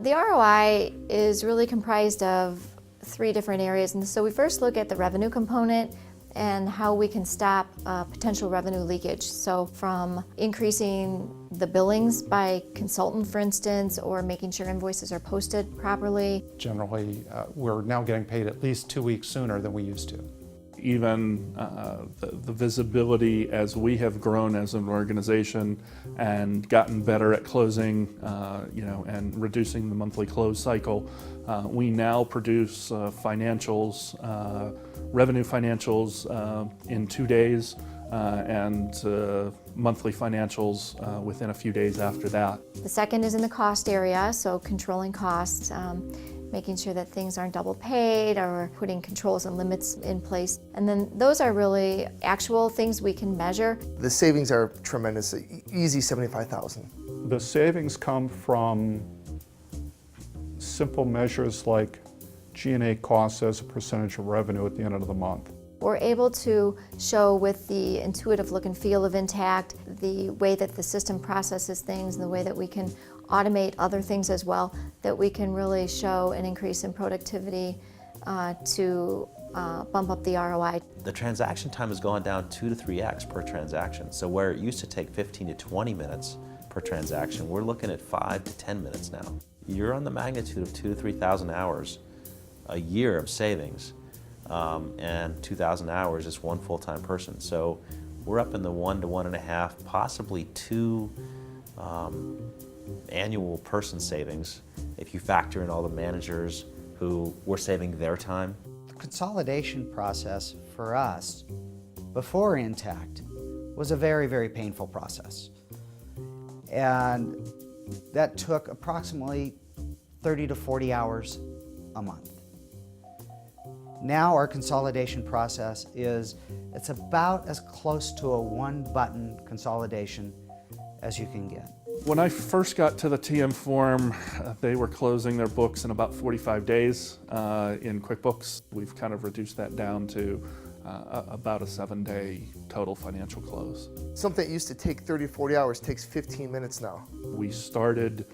The ROI is really comprised of three different areas. And so we first look at the revenue component and how we can stop potential revenue leakage. So from increasing the billings by consultant, for instance, or making sure invoices are posted properly. Generally, we're now getting paid at least 2 weeks sooner than we used to. Even the visibility as we have grown as an organization and gotten better at closing, and reducing the monthly close cycle, we now produce financials, revenue financials in 2 days, and monthly financials within a few days after that. The second is in the cost area, so controlling costs, making sure that things aren't double paid or putting controls and limits in place. And then those are really actual things we can measure. The savings are tremendous, easy $75,000. The savings come from simple measures like G&A costs as a percentage of revenue at the end of the month. We're able to show with the intuitive look and feel of Intact, the way that the system processes things and the way that we can automate other things as well, that we can really show an increase in productivity to bump up the ROI. The transaction time has gone down 2 to 3x per transaction. So where it used to take 15 to 20 minutes per transaction, we're looking at 5 to 10 minutes now. You're on the magnitude of 2,000 to 3,000 hours a year of savings. And 2,000 hours is one full-time person. So we're up in the 1 to 1.5, possibly 2 annual person savings if you factor in all the managers who were saving their time. The consolidation process for us before Intact was a very, very painful process. And that took approximately 30 to 40 hours a month. Now our consolidation process it's about as close to a one-button consolidation as you can get. When I first got to the TM Forum, they were closing their books in about 45 days in QuickBooks. We've kind of reduced that down to about a 7-day total financial close. Something that used to take 30 to 40 hours takes 15 minutes now. We started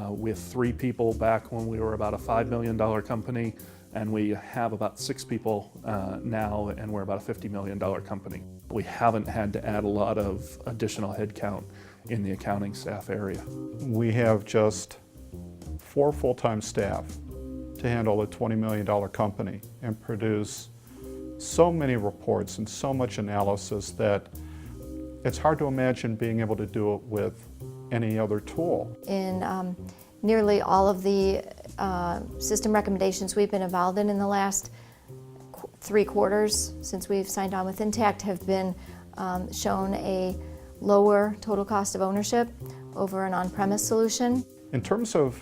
with 3 people back when we were about a $5 million company, and we have about 6 people now, and we're about a $50 million company. We haven't had to add a lot of additional headcount in the accounting staff area. We have just 4 full-time staff to handle a $20 million company and produce so many reports and so much analysis that it's hard to imagine being able to do it with any other tool. In nearly all of the system recommendations we've been involved in the last 3 quarters since we've signed on with Intact have been shown a lower total cost of ownership over an on-premise solution. In terms of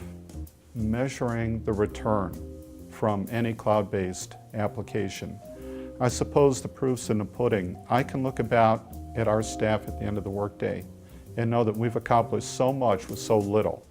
measuring the return from any cloud-based application, I suppose the proof's in the pudding. I can look about at our staff at the end of the workday and know that we've accomplished so much with so little.